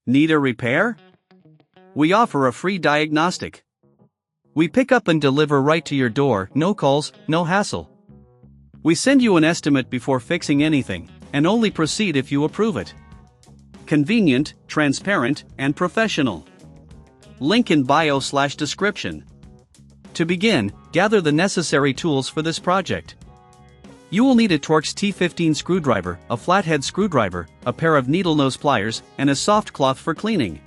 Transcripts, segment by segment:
Need a repair? We offer a free diagnostic. We pick up and deliver right to your door, no calls, no hassle. We send you an estimate before fixing anything, and only proceed if you approve it. Convenient, transparent, and professional. Link in bio/description. To begin, gather the necessary tools for this project. You will need a Torx T15 screwdriver, a flathead screwdriver, a pair of needle nose pliers, and a soft cloth for cleaning.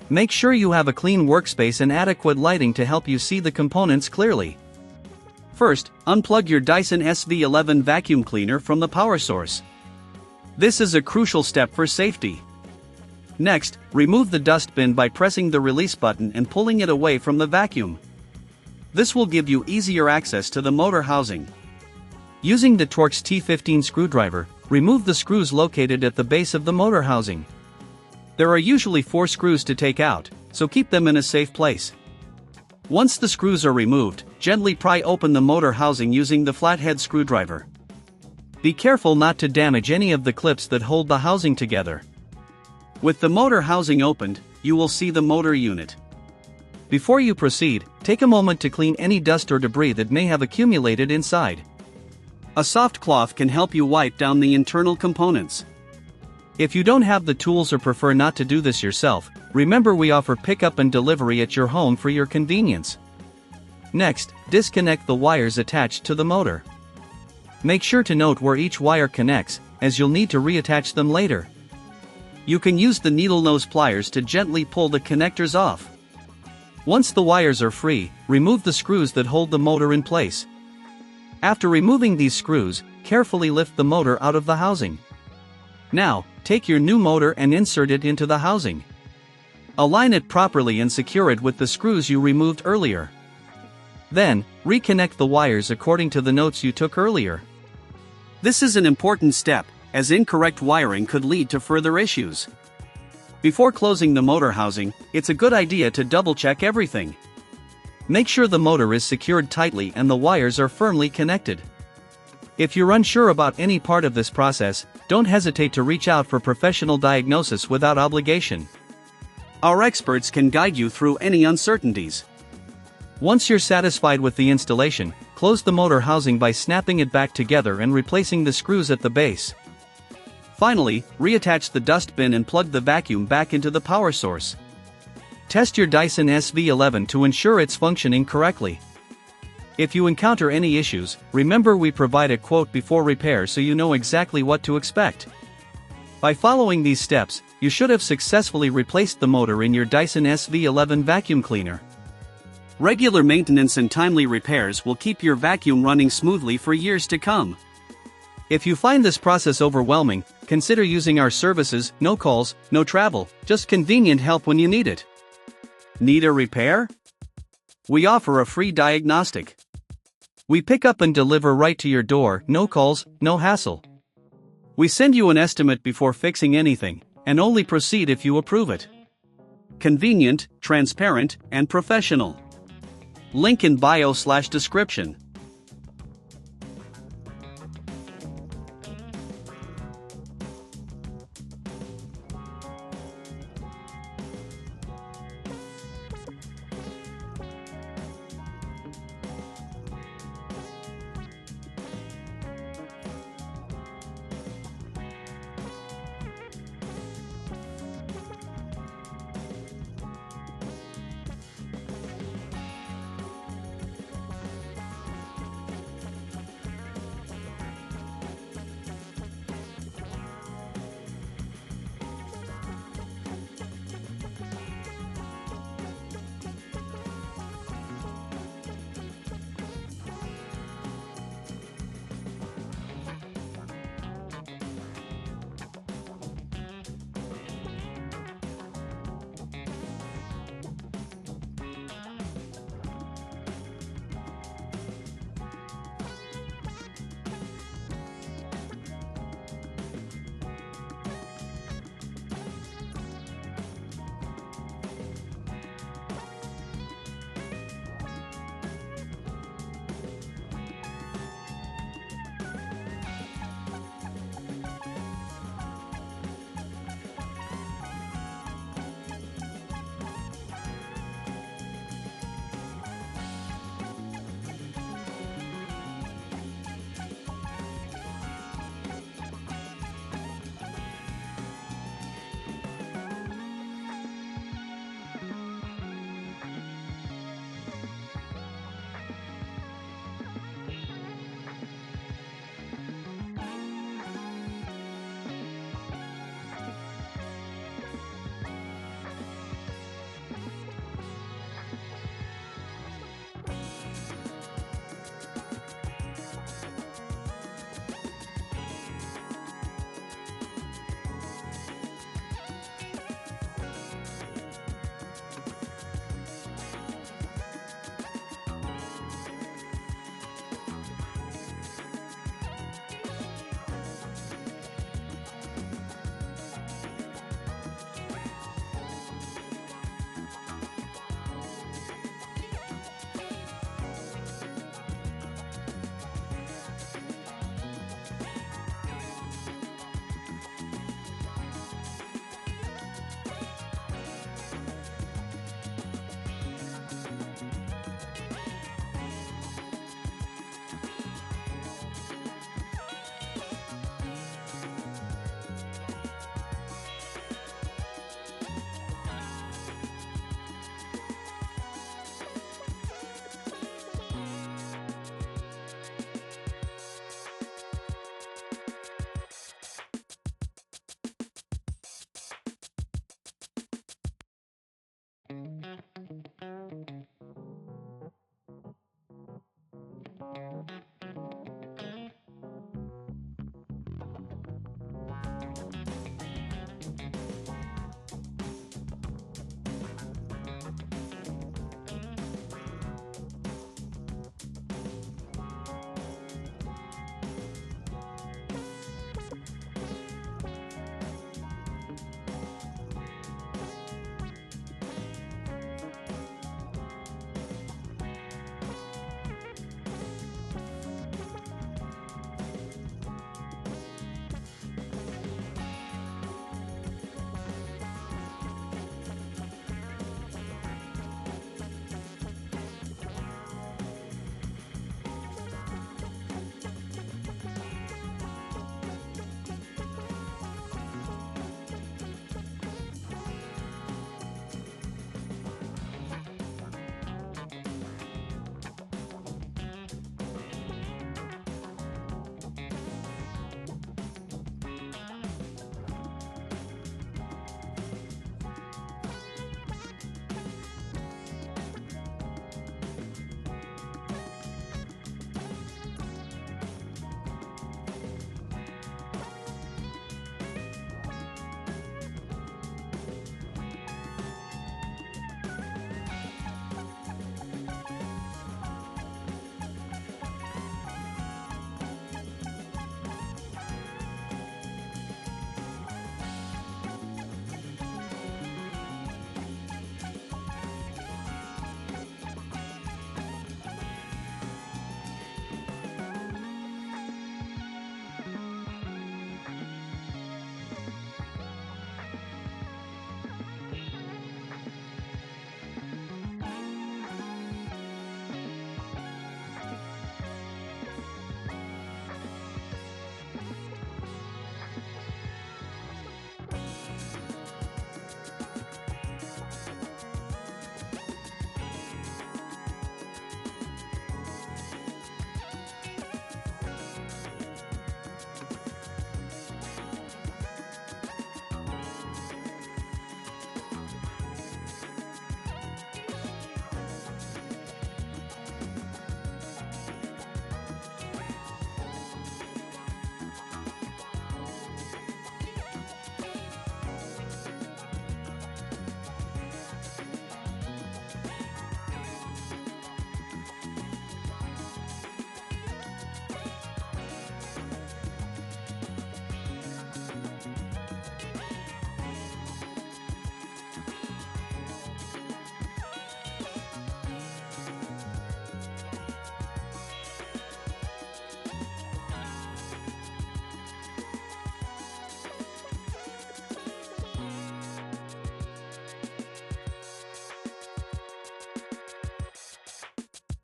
Make sure you have a clean workspace and adequate lighting to help you see the components clearly. First, unplug your Dyson SV11 vacuum cleaner from the power source. This is a crucial step for safety. Next, remove the dustbin by pressing the release button and pulling it away from the vacuum. This will give you easier access to the motor housing. Using the Torx T15 screwdriver, remove the screws located at the base of the motor housing. There are usually 4 screws to take out, so keep them in a safe place. Once the screws are removed, gently pry open the motor housing using the flathead screwdriver. Be careful not to damage any of the clips that hold the housing together. With the motor housing opened, you will see the motor unit. Before you proceed, take a moment to clean any dust or debris that may have accumulated inside. A soft cloth can help you wipe down the internal components. If you don't have the tools or prefer not to do this yourself, remember we offer pickup and delivery at your home for your convenience. Next, disconnect the wires attached to the motor. Make sure to note where each wire connects, as you'll need to reattach them later. You can use the needle nose pliers to gently pull the connectors off. Once the wires are free, remove the screws that hold the motor in place. After removing these screws, carefully lift the motor out of the housing. Now, take your new motor and insert it into the housing. Align it properly and secure it with the screws you removed earlier. Then, reconnect the wires according to the notes you took earlier. This is an important step, as incorrect wiring could lead to further issues. Before closing the motor housing, it's a good idea to double-check everything. Make sure the motor is secured tightly and the wires are firmly connected. If you're unsure about any part of this process, don't hesitate to reach out for professional diagnosis without obligation. Our experts can guide you through any uncertainties. Once you're satisfied with the installation, close the motor housing by snapping it back together and replacing the screws at the base. Finally, reattach the dustbin and plug the vacuum back into the power source. Test your Dyson SV11 to ensure it's functioning correctly. If you encounter any issues, remember we provide a quote before repair so you know exactly what to expect. By following these steps, you should have successfully replaced the motor in your Dyson SV11 vacuum cleaner. Regular maintenance and timely repairs will keep your vacuum running smoothly for years to come. If you find this process overwhelming, consider using our services, no calls, no travel, just convenient help when you need it. Need a repair? We offer a free diagnostic. We pick up and deliver right to your door, no calls, no hassle. We send you an estimate before fixing anything, and only proceed if you approve it. Convenient, transparent, and professional. Link in bio/description.